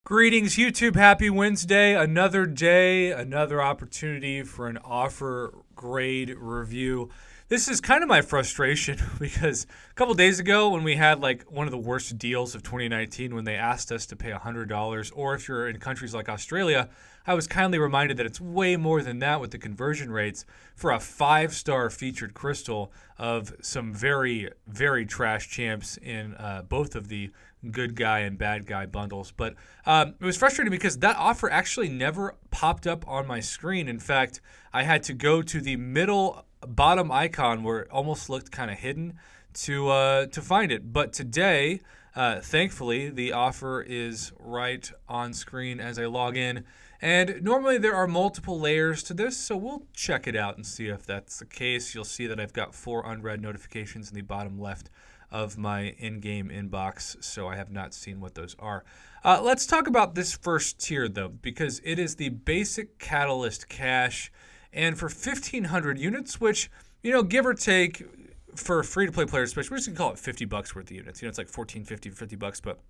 Greetings, YouTube. Happy Wednesday. Another day, another opportunity for an offer grade review. This is kind of my frustration because a couple days ago when we had like one of the worst deals of 2019 when they asked us to pay $100, or if you're in countries like Australia, I was kindly reminded that it's way more than that with the conversion rates for a 5-star featured crystal of some very, very trash champs in both of the good guy and bad guy bundles. But it was frustrating because that offer actually never popped up on my screen. In fact, I had to go to the middle bottom icon where it almost looked kind of hidden to find it. But today, thankfully, the offer is right on screen as I log in. And normally there are multiple layers to this, so we'll check it out and see if that's the case. You'll see that I've got 4 unread notifications in the bottom left of my in-game inbox, so I have not seen what those are. Let's talk about this first tier, though, because it is the basic Catalyst Cash, and for 1,500 units, which, give or take, for free-to-play players especially, we're just going to call it $50 worth of units. It's like $14.50 for $50, but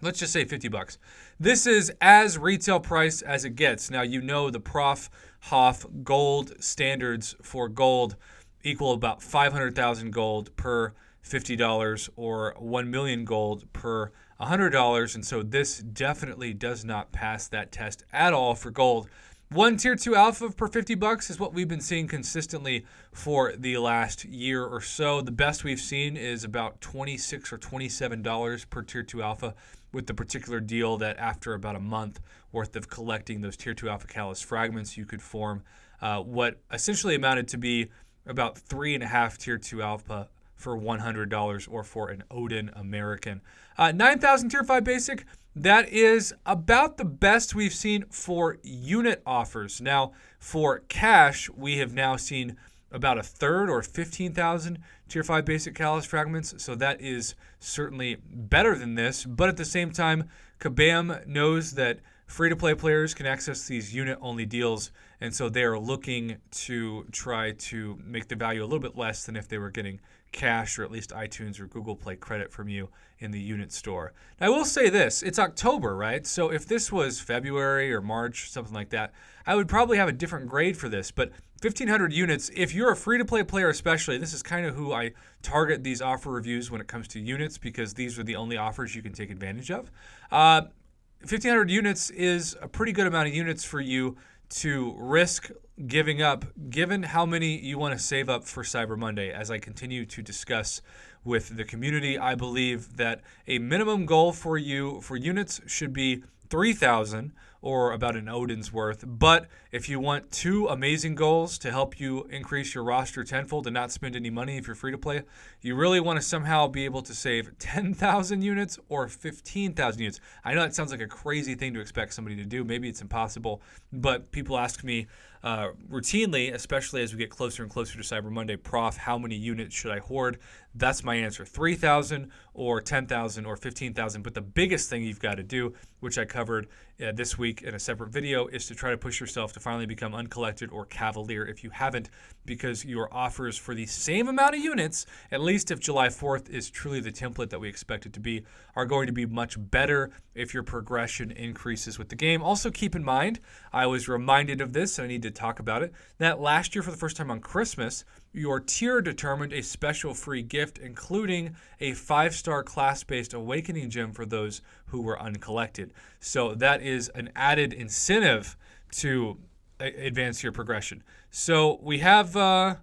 let's just say $50. This is as retail price as it gets. Now, the Prof Hoff gold standards for gold equal about 500,000 gold per $50 or 1 million gold per $100. And so this definitely does not pass that test at all for gold. One tier 2 alpha per $50 is what we've been seeing consistently for the last year or so. The best we've seen is about $26 or $27 per tier 2 alpha, with the particular deal that after about a month worth of collecting those tier 2 alpha catalyst fragments, you could form what essentially amounted to be about 3.5 tier 2 alpha for $100 or for an Odin American. 9,000 tier 5 basic, that is about the best we've seen for unit offers. Now, for cash, we have now seen about a third or 15,000 tier 5 basic catalyst fragments. So that is certainly better than this. But at the same time, Kabam knows that free-to-play players can access these unit-only deals, and so they are looking to try to make the value a little bit less than if they were getting cash or at least iTunes or Google Play credit from you in the unit store. Now, I will say this, it's October, right? So if this was February or March, something like that, I would probably have a different grade for this. But 1,500 units, if you're a free-to-play player especially, this is kind of who I target these offer reviews when it comes to units, because these are the only offers you can take advantage of. 1,500 units is a pretty good amount of units for you to risk giving up, given how many you want to save up for Cyber Monday. As I continue to discuss with the community, I believe that a minimum goal for you for units should be 3,000 or about an Odin's worth. But if you want 2 amazing goals to help you increase your roster tenfold and not spend any money if you're free to play, you really want to somehow be able to save 10,000 units or 15,000 units. I know that sounds like a crazy thing to expect somebody to do. Maybe it's impossible, but people ask me routinely, especially as we get closer and closer to Cyber Monday, Prof, how many units should I hoard? That's my answer, 3,000 or 10,000 or 15,000. But the biggest thing you've got to do, which I covered this week in a separate video, is to try to push yourself to finally become uncollected or cavalier if you haven't, because your offers for the same amount of units, at least if July 4th is truly the template that we expect it to be, are going to be much better if your progression increases with the game. Also keep in mind, I was reminded of this, and I need to talk about it, that last year for the first time on Christmas, your tier determined a special free gift, including a 5-star class-based awakening gem for those who were uncollected. So that is an added incentive to advance your progression. So we have the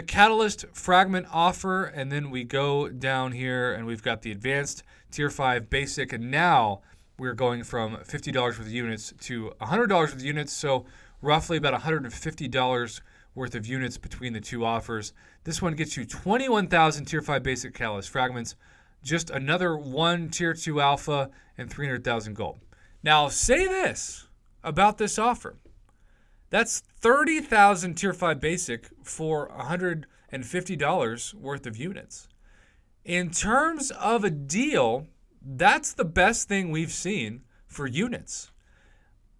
Catalyst fragment offer, and then we go down here and we've got the advanced tier 5 basic, and now we're going from $50 worth of units to $100 worth of units, so roughly about $150 worth of units between the two offers. This one gets you 21,000 tier 5 basic Catalyst fragments, just another 1 tier 2 alpha, and 300,000 gold. Now, say this about this offer. That's 30,000 tier 5 basic for $150 worth of units. In terms of a deal, that's the best thing we've seen for units.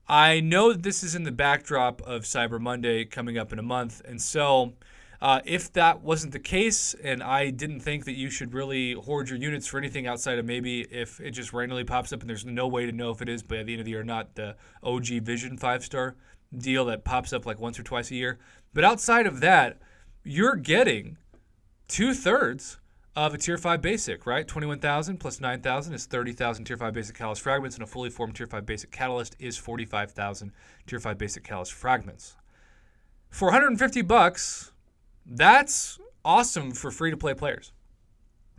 I know that this is in the backdrop of Cyber Monday coming up in a month, and so If that wasn't the case, and I didn't think that you should really hoard your units for anything outside of maybe if it just randomly pops up and there's no way to know if it is by the end of the year or not, the OG Vision 5-star deal that pops up like once or twice a year. But outside of that, you're getting 2/3 of a Tier 5 basic, right? 21,000 plus 9,000 is 30,000 Tier 5 basic Catalyst fragments, and a fully formed Tier 5 basic Catalyst is 45,000 Tier 5 basic Catalyst fragments. For $150, that's awesome for free-to-play players,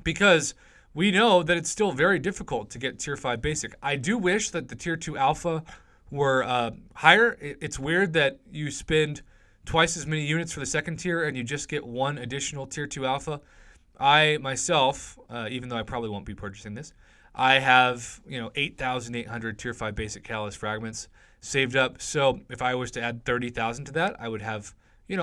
because we know that it's still very difficult to get Tier 5 basic. I do wish that the Tier 2 alpha were higher. It's weird that you spend twice as many units for the second tier and you just get one additional Tier 2 alpha. I myself, even though I probably won't be purchasing this, I have 8,800 Tier 5 basic Catalyst fragments saved up. So if I was to add 30,000 to that, I would have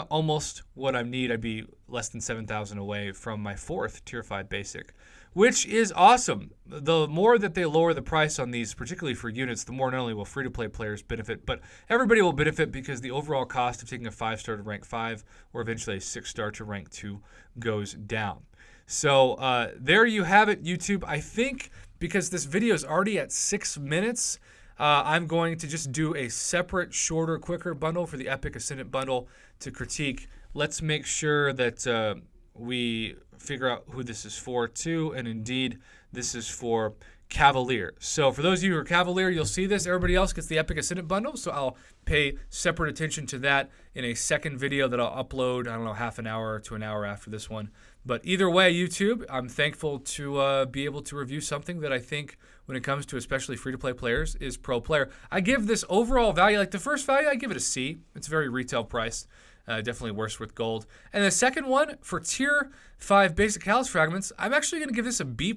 almost what I need. I'd be less than 7,000 away from my 4th Tier 5 basic, which is awesome. The more that they lower the price on these, particularly for units, the more not only will free-to-play players benefit, but everybody will benefit, because the overall cost of taking a 5-star to rank 5 or eventually a 6-star to rank 2 goes down. So there you have it, YouTube. I think because this video is already at 6 minutes, I'm going to just do a separate, shorter, quicker bundle for the Epic Ascendant bundle to critique. Let's make sure that we figure out who this is for too, and indeed this is for Cavalier. So for those of you who are Cavalier, you'll see this. Everybody else gets the Epic Ascendant bundle, so I'll pay separate attention to that in a second video that I'll upload, I don't know, half an hour to an hour after this one. But either way, YouTube, I'm thankful to be able to review something that I think, when it comes to especially free-to-play players, is pro player. I give this overall value, like the first value, I give it a C. It's very retail priced. Definitely worse with gold. And the second one, for Tier 5 basic Catalyst fragments, I'm actually going to give this a B+,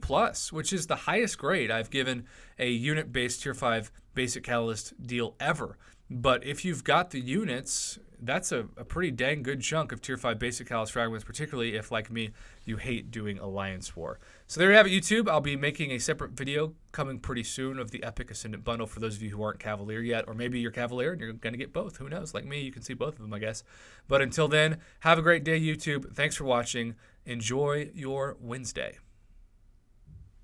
which is the highest grade I've given a unit-based Tier 5 basic Catalyst deal ever. But if you've got the units, that's a pretty dang good chunk of Tier 5 basic Catalyst fragments, particularly if, like me, you hate doing Alliance War. So there you have it, YouTube. I'll be making a separate video coming pretty soon of the Epic Ascendant bundle for those of you who aren't Cavalier yet, or maybe you're Cavalier and you're going to get both. Who knows? Like me, you can see both of them, I guess. But until then, have a great day, YouTube. Thanks for watching. Enjoy your Wednesday.